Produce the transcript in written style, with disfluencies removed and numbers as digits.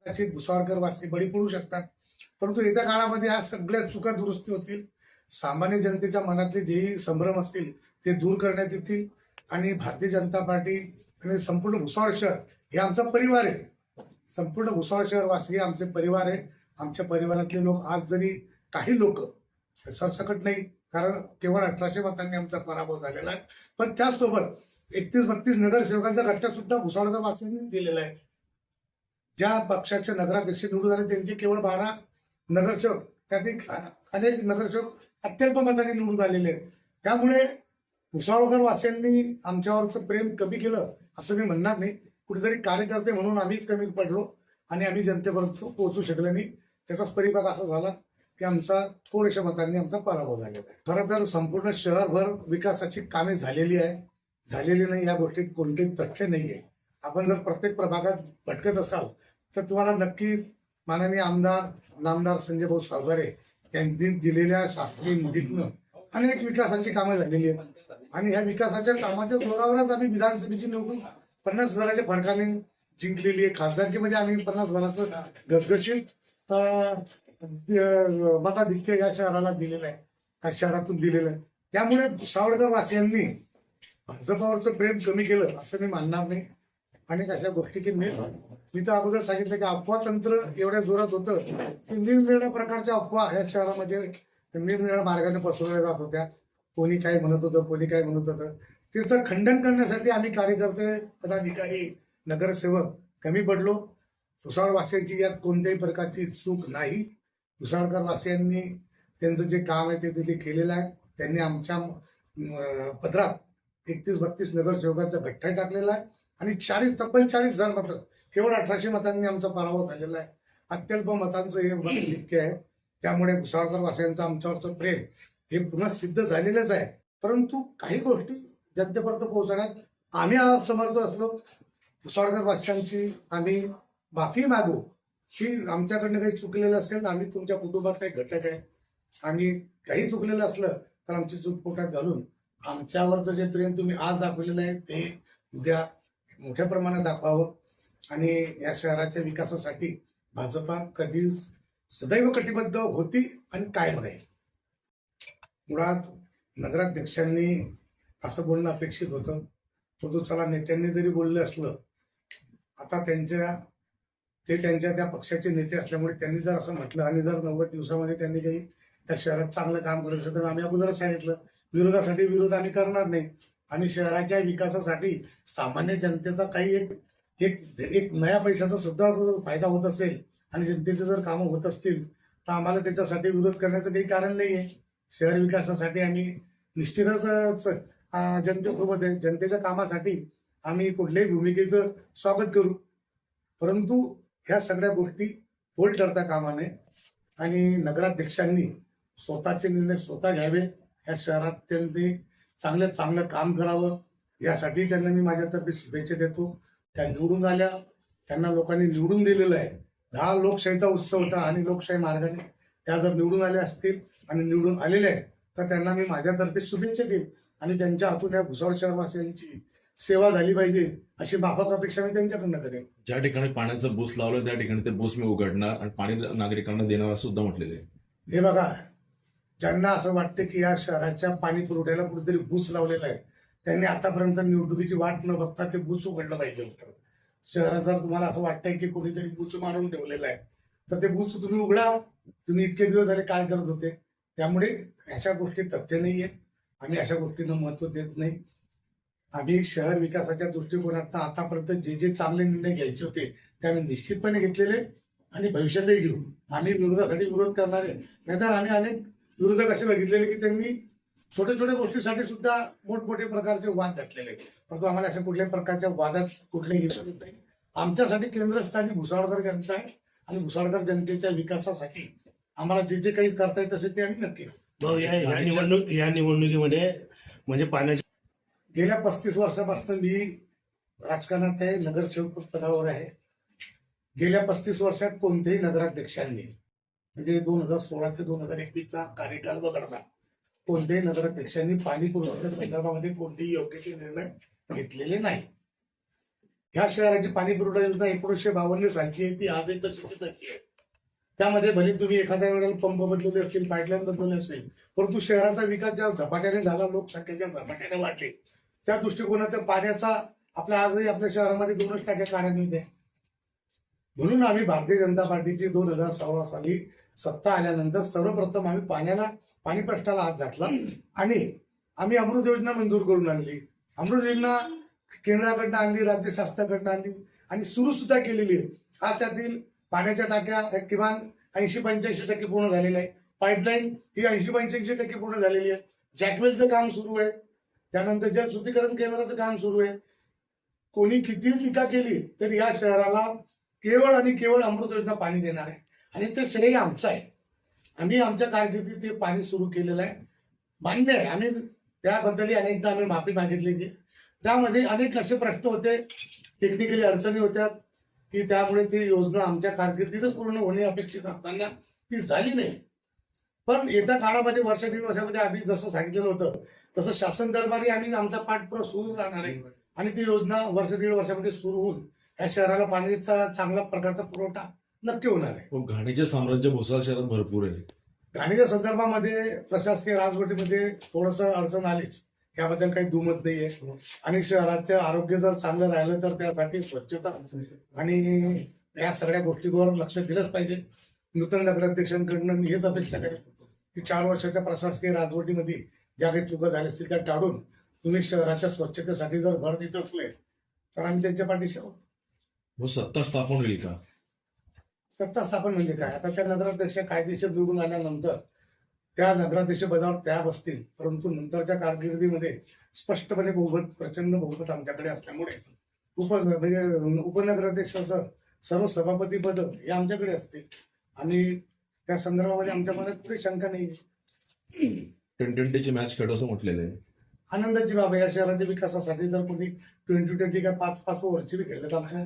कदाचित भुसावळकर वासी बळी पडू शकतात, परंतु येत्या काळामध्ये या सगळ्या चुका दुरुस्ती होतील. सामान्य जनतेच्या मनातले जेही संभ्रम असतील ते दूर करण्यात येतील आणि भारतीय जनता पार्टी आणि संपूर्ण भुसावळ शहर हे आमचा परिवार आहे. संपूर्ण भुसावळ शहरवासी हे आमचे परिवार आहे. आमच्या परिवारातले लोक आज जरी काही लोक सरसकट नाही, कारण केवळ 1800 मतांनी आमचा पराभव झालेला आहे, पण त्याचसोबत 31-32 नगरसेवकांचा गट्टा सुद्धा भुसावळकर वासियांनी दिलेला आहे. ज्या पक्षाचे नगराध्यक्ष निवडून आले त्यांचे केवळ 12 नगरसेवक, त्यातील अनेक नगरसेवक अत्यल्प मतांनी निवडून आलेले आहेत. त्यामुळे भुसावळकर वासियांनी आमच्यावरचं प्रेम कमी केलं असं मी म्हणणार नाही. कुठेतरी कार्यकर्ते म्हणून आम्हीच कमी पडलो आणि आम्ही जनतेपर्यंत पोहोचू शकलो नाही. त्याचाच परिपाक असा झाला की आमचा थोड्याशा मतांनी आमचा पराभव झालेला आहे. खरं तर संपूर्ण शहरभर विकासाची कामे झालेली नाही या गोष्टीत कोणतेही तथ्य नाहीये. आपण जर प्रत्येक प्रभागात भटकत असाल तर तुम्हाला नक्कीच माननीय नामदार संजय भाऊ सावकारे यांनी दिलेल्या शासकीय निधीतनं अनेक विकासाची कामं झालेली आहेत आणि ह्या विकासाच्या कामाच्या जोरावरच आम्ही विधानसभेची निवडणूक 50,000च्या फरकाने जिंकलेली आहे. खासदारकीमध्ये आम्ही 50,000चं घसघशीत मताधिक्य या शहराला दिलेलं आहे, या शहरातून दिलेलं आहे. त्यामुळे भुसावळकर वासियांनी भाजपावरचं प्रेम कमी केलं असं मी मानणार नाही. अनेक अशा गोष्टी की मी तर अगोदर सांगितलं की अफवा तंत्र एवढ्या जोरात होतं की निरनिराळ्या प्रकारच्या अफवा या शहरामध्ये निरनिराळ्या मार्गाने पसरवल्या जात होत्या. कोणी काय म्हणत होतं, कोणी काय म्हणत होतं. त्याचं खंडन करण्यासाठी आम्ही कार्यकर्ते, पदाधिकारी, नगरसेवक कमी पडलो. भुसावळवासियांची यात कोणत्याही प्रकारची चूक नाही. भुसावळकर वासियांनी त्यांचं जे काम आहे ते केलेलं आहे. त्यांनी आमच्या पदरात 31-32 नगरसेवकांचा गठ्ठा टाकलेला आहे आणि तब्बल 40,000 मतं, केवळ 1800 मतांनी आमचा पराभव झालेला आहे. अत्यल्प मतांचं हे निश्चय आहे. त्यामुळे भुसावळकर वासियांचं आमच्यावरचं प्रेम हे पुन्हा सिद्ध झालेलंच आहे. परंतु काही गोष्टी जनतेपर्यंत पोहोचण्यात आम्ही समर्थ असलो. भुसावळकर वासियांची आम्ही माफी मागू की आमच्याकडनं काही चुकलेलं असेल, आम्ही तुमच्या कुटुंबात काही घटक आहे, आम्ही काही चुकलेलं असलं तर आमची चूक पोटात घालून आमच्यावरचं जे प्रेम तुम्ही आज दाखवलेलं आहे ते उद्या मोठ्या प्रमाणात दाखवावं आणि या शहराच्या विकासासाठी भाजपा कधीच सदैव कटिबद्ध होती आणि कायम राहील. मुळात नगराध्यक्षांनी असं बोलणं अपेक्षित होतं, परंतु चला नेत्यांनी जरी बोललं असलं, आता त्यांच्या त्या पक्षाचे नेते असल्यामुळे त्यांनी जर असं म्हटलं आणि जर 90 दिवसामध्ये त्यांनी काही त्या शहरात चांगलं काम करत असेल तर आम्ही अगोदरच सांगितलं विरोधासाठी विरोध आम्ही करणार नाही. आणि शहराच्या विकासासाठी सामान्य जनतेचा काही एक नया पैशाचा सुद्धा फायदा होत असेल आणि जनतेचे जर कामं होत असतील तर आम्हाला त्याच्यासाठी विरोध करण्याचं काही कारण नाही आहे. शहर विकासासाठी आम्ही निश्चितच जनतेसोबत आहे. जनतेच्या कामासाठी आम्ही कुठल्याही भूमिकेचं स्वागत करू, परंतु ह्या सगळ्या गोष्टी फोल ठरता कामा नये आणि नगराध्यक्षांनी स्वतःचे निर्णय स्वतः घ्यावे. या शहरात त्यांनी चांगलं काम करावं यासाठी त्यांना मी माझ्यातर्फे शुभेच्छा देतो. त्या निवडून आल्या, त्यांना लोकांनी निवडून दिलेलं आहे. हा लोकशाहीचा उत्सव होता आणि लोकशाही मार्गाने त्या जर निवडून आल्या असतील आणि निवडून आलेल्या आहेत तर त्यांना मी माझ्यातर्फे शुभेच्छा देईन आणि त्यांच्या हातून या भुसावळ शहरवासियांची सेवा झाली पाहिजे अशी माफक अपेक्षा मी त्यांच्याकडनं करेन. ज्या ठिकाणी पाण्याचं बूस लावलं त्या ठिकाणी ते बूस मी उघडणार आणि पाणी नागरिकांना देणार असं सुद्धा म्हटलेलं आहे. हे बघा, ज्यांना असं वाटतं की या शहराच्या पाणी पुरवठ्याला कुठेतरी बूस लावलेला आहे त्यांनी आतापर्यंत निवडणुकीची वाट न बघता ते बूस उघडलं पाहिजे होतं. शहरात जर तुम्हाला असं वाटतंय की कोणीतरी बूच मारून ठेवलेलं आहे तर ते बूच तुम्ही उघडा. तुम्ही इतके दिवस झाले काय करत होते? त्यामुळे अशा गोष्टी तथ्य नाहीये. आम्ही अशा गोष्टींना महत्व देत नाही. आम्ही शहर विकासाच्या दृष्टिकोनातून आतापर्यंत जे चांगले निर्णय घ्यायचे होते ते आम्ही निश्चितपणे घेतलेले आणि भविष्यातही घेऊ. आम्ही विरोधासाठी विरोध करणारे नाहीतर आम्ही अनेक विरोधक असे बघितलेले की त्यांनी छोट्या गोष्टीसाठी सुद्धा मोठमोठे प्रकारचे वाद घातलेले, परंतु आम्हाला अशा कुठल्याही प्रकारच्या वादात कुठलेही घेतले नाही. आमच्यासाठी केंद्रस्थानी भुसावळकर जनता आहे आणि भुसावळकर जनतेच्या विकासासाठी आम्हाला जे काही करता येत असेल ते आम्ही नक्की करू. या निवडणुकीमध्ये म्हणजे पाण्याच्या गेल्या 35 वर्षापासून मी राजकारणात आहे, नगरसेवक पदावर आहे. गेल्या 35 वर्षात कोणत्याही नगराध्यक्षांनी म्हणजे 2016 ते 2021चा कार्यकाल वगळता कोणत्याही नगराध्यक्षांनी पाणी पुरवठ्याच्या संदर्भामध्ये कोणतेही योग्य ते निर्णय घेतलेले नाही. ह्या शहराची पाणी पुरवठा योजना 1952 सालची आहे, ती आजही तशीची तशी आहे. त्यामध्ये भले तुम्ही एखाद्या वेळेला पंप बदलले असतील, पाईपलाईन बदलले असेल, परंतु शहराचा विकास ज्या झपाट्याने झाला, लोकसंख्येच्या झपाट्याने वाढली, त्या दृष्टिकोनात पाण्याचा आपल्या आजही आपल्या शहरामध्ये 2% कार्यान्वित आहे. म्हणून आम्ही भारतीय जनता पार्टीची 2016 साली सत्ता आल्यानंतर सर्वप्रथम आम्ही पाणी प्रश्नाला हात घातला आणि आम्ही अमृत योजना मंजूर करून आणली. अमृत योजना केंद्राकडनं आणली, राज्य शासनाकडनं आणली आणि सुरू सुद्धा केलेली आहे. आज त्यातील पाण्याच्या टाक्या किमान 80-85% पूर्ण झालेल्या आहे. पाईपलाईन ही 80-85% पूर्ण झालेली आहे. जॅकवेलचं काम सुरू आहे. त्यानंतर जल शुद्धीकरण केंद्राचं काम सुरू आहे. कोणी कितीही टीका केली तरी या शहराला केवळ आणि केवळ अमृत योजना पाणी देणार आहे आणि ते श्रेय आमचं आहे. आम्ही आमच्या कारकिर्दीत ते पाणी सुरू केलेलं आहे. मान्य आहे, आम्ही त्याबद्दलही अनेकदा आम्ही माफी मागितली. त्यामध्ये अनेक असे प्रश्न होते, टेक्निकली अडचणी होत्या की त्यामुळे ती योजना आमच्या कारकिर्दीतच पूर्ण होणे अपेक्षित असताना ती झाली नाही. पण येत्या काळामध्ये वर्ष दीड वर्षामध्ये आम्ही जसं सांगितलेलं होतं तसं शासन दरबारी आम्ही आमचा पाठपुरा सुरू राहणार आहे आणि ती योजना वर्ष दीड वर्षामध्ये सुरू होऊन या शहराला पाण्याचा चांगला प्रकारचा पुरवठा नक्की होणार आहे. पण घाणीचे साम्राज्य भोसाळ शहरात भरपूर आहे. घाणीच्या संदर्भामध्ये प्रशासकीय राजवटीमध्ये थोडंसं अडचण आलीच, याबद्दल काही दुमत नाहीये. आणि शहराचं आरोग्य जर चांगलं राहिलं तर त्यासाठी स्वच्छता आणि या सगळ्या गोष्टींवर लक्ष दिलंच पाहिजे. नूतन नगराध्यक्षांकडनं मी हेच अपेक्षा करेन की 4 वर्षाच्या प्रशासकीय राजवटीमध्ये ज्या काही चुका झाल्या असतील त्या टाळून तुम्ही शहराच्या स्वच्छतेसाठी जर भर देत असले तर आम्ही त्यांच्या पाठीशी आहोत. मग सत्ता स्थापन होईल का? सत्ता स्थापन म्हणजे काय? आता त्या नगराध्यक्ष कायदेशीर निवडून आल्यानंतर त्या नगराध्यक्ष पदावर त्या बसतील, परंतु नंतरच्या कारकिर्दीमध्ये स्पष्टपणे बहुमत, प्रचंड बहुमत आमच्याकडे असल्यामुळे म्हणजे उपनगराध्यक्षाचं सर्व सभापती पद हे आमच्याकडे असतील आणि त्या संदर्भामध्ये आमच्या मनात कुठे शंका नाही. टी मॅच खेळू असं म्हटलेलं आहे. आनंदाची बाब आहे. या शहराच्या विकासासाठी जर कोणी 20-20 काय 5-5 ओव्हरची बी खेळलं तर आमच्या